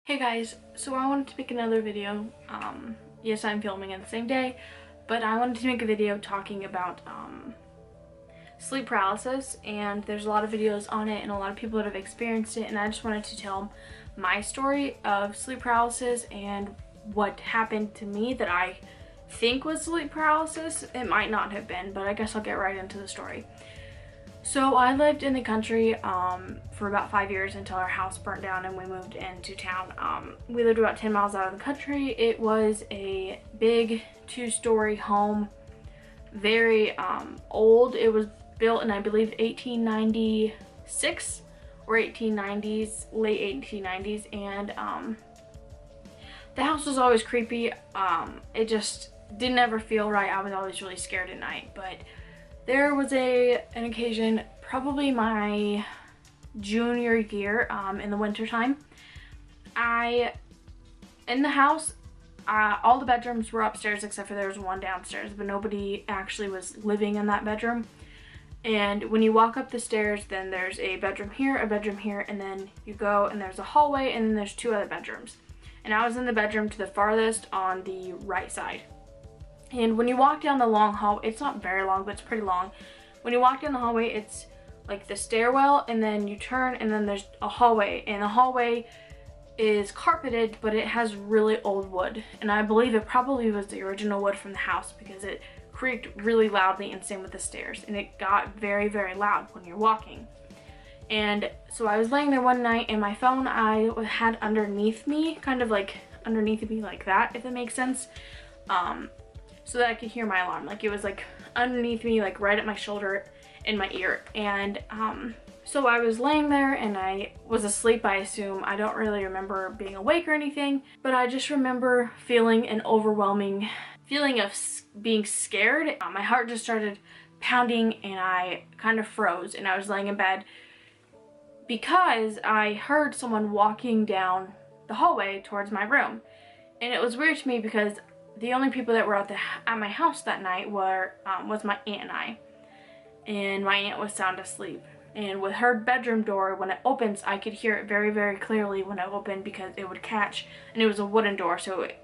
Hey guys, so I wanted to make another video. Yes, I'm filming it the same day, but I wanted to make a video talking about sleep paralysis, and there's a lot of videos on it and a lot of people that have experienced it, and I just wanted to tell my story of sleep paralysis and what happened to me that I think was sleep paralysis. It might not have been, but I guess I'll get right into the story. So I lived in the country for about 5 years until our house burnt down and we moved into town. We lived about 10 miles out of the country. It was a big 2-story home, very old. It was built in, I believe, 1896 or 1890s, late 1890s, and the house was always creepy. It just didn't ever feel right. I was always really scared at night, but there was an occasion, probably my junior year, in the winter time. In the house, all the bedrooms were upstairs except for there was one downstairs, but nobody actually was living in that bedroom. And when you walk up the stairs, then there's a bedroom here, and then you go and there's a hallway, and then there's 2 other bedrooms. And I was in the bedroom to the farthest on the right side. And when you walk down the long hallway, it's not very long, but it's pretty long. When you walk down the hallway, it's like the stairwell, and then you turn, and then there's a hallway. And the hallway is carpeted, but it has really old wood. And I believe it probably was the original wood from the house because it creaked really loudly, and same with the stairs. And it got very, very loud when you're walking. And so I was laying there one night, and my phone I had underneath me, kind of like underneath me like that, if that makes sense. So that I could hear my alarm. Like, it was like underneath me, like right at my shoulder, in my ear. And so I was laying there and I was asleep, I assume. I don't really remember being awake or anything, but I just remember feeling an overwhelming feeling of being scared. My heart just started pounding and I kind of froze, and I was laying in bed because I heard someone walking down the hallway towards my room. And it was weird to me because the only people that were at my house that night was my aunt and I. And my aunt was sound asleep. And with her bedroom door, when it opens, I could hear it very, very clearly when it opened because it would catch. And it was a wooden door, so it,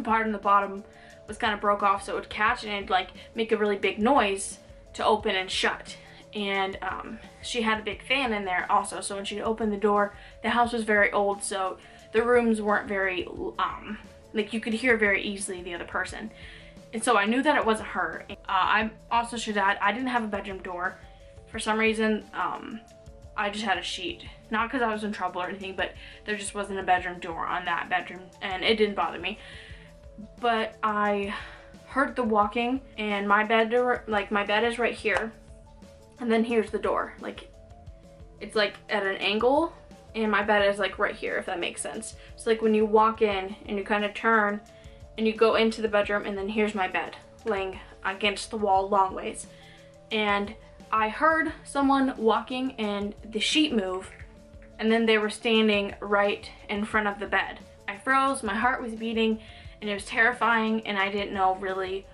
part on the bottom was kind of broke off, so it would catch and it'd like make a really big noise to open and shut. And she had a big fan in there also, so when she'd open the door, the house was very old, so the rooms weren't very like, you could hear very easily the other person. And so I knew that it wasn't her. I also should add, I didn't have a bedroom door. For some reason, I just had a sheet. Not because I was in trouble or anything, but there just wasn't a bedroom door on that bedroom, and it didn't bother me. But I heard the walking, and my bed is right here, and then here's the door. Like, it's like at an angle, and my bed is like right here, if that makes sense. So like when you walk in and you kind of turn and you go into the bedroom, and then here's my bed laying against the wall long ways. And I heard someone walking and the sheet move, and then they were standing right in front of the bed. I froze, my heart was beating, and it was terrifying, and I didn't know really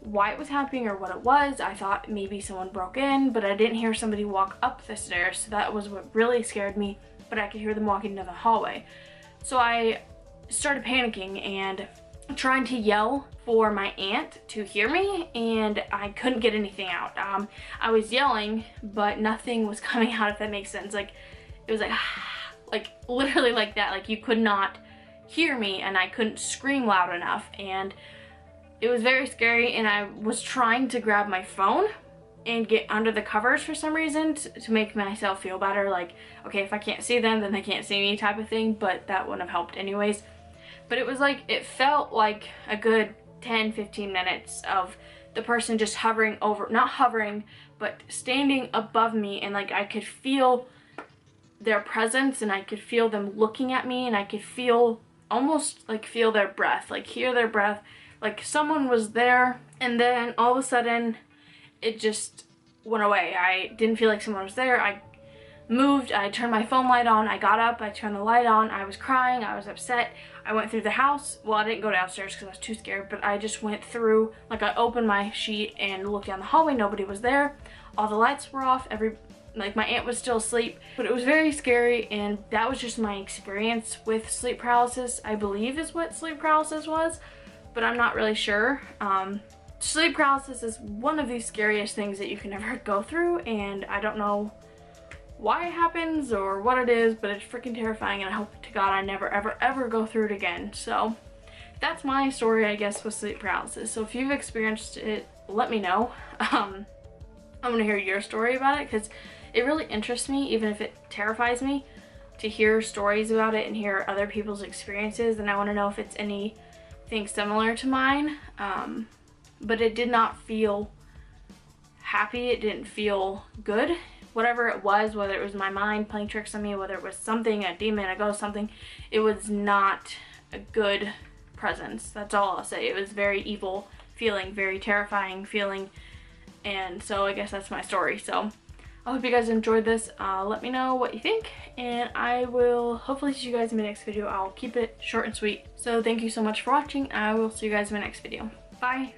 why it was happening or what it was. I thought maybe someone broke in, but I didn't hear somebody walk up the stairs, so that was what really scared me. But I could hear them walking down the hallway. So I started panicking and trying to yell for my aunt to hear me, and I couldn't get anything out. I was yelling, but nothing was coming out, if that makes sense. Like, it was like literally like that. Like, you could not hear me, and I couldn't scream loud enough, and it was very scary. And I was trying to grab my phone and get under the covers for some reason to make myself feel better, like, okay, if I can't see them, then they can't see me type of thing, but that wouldn't have helped anyways. But it was like, it felt like a good 10-15 minutes of the person just hovering over, not hovering, but standing above me, and like I could feel their presence, and I could feel them looking at me, and I could feel, almost like feel their breath, like hear their breath, like someone was there. And then all of a sudden, it just went away. I didn't feel like someone was there. I moved, I turned my phone light on, I got up, I turned the light on, I was crying, I was upset. I went through the house. Well, I didn't go downstairs because I was too scared, but I just went through, like I opened my sheet and looked down the hallway, nobody was there. All the lights were off, like my aunt was still asleep, but it was very scary, and that was just my experience with sleep paralysis. I believe is what sleep paralysis was, but I'm not really sure. Sleep paralysis is one of the scariest things that you can ever go through, and I don't know why it happens or what it is, but it's freaking terrifying, and I hope to God I never ever go through it again. So that's my story, I guess, with sleep paralysis. So if you've experienced it, let me know. I want to hear your story about it, because it really interests me, even if it terrifies me, to hear stories about it and hear other people's experiences. And I want to know if it's anything similar to mine. But it did not feel happy. It didn't feel good. Whatever it was, whether it was my mind playing tricks on me, whether it was something, a demon, a ghost, something, it was not a good presence. That's all I'll say. It was very evil feeling, very terrifying feeling. And so I guess that's my story. So I hope you guys enjoyed this. Let me know what you think, and I will hopefully see you guys in my next video. I'll keep it short and sweet. So thank you so much for watching. I will see you guys in my next video. Bye.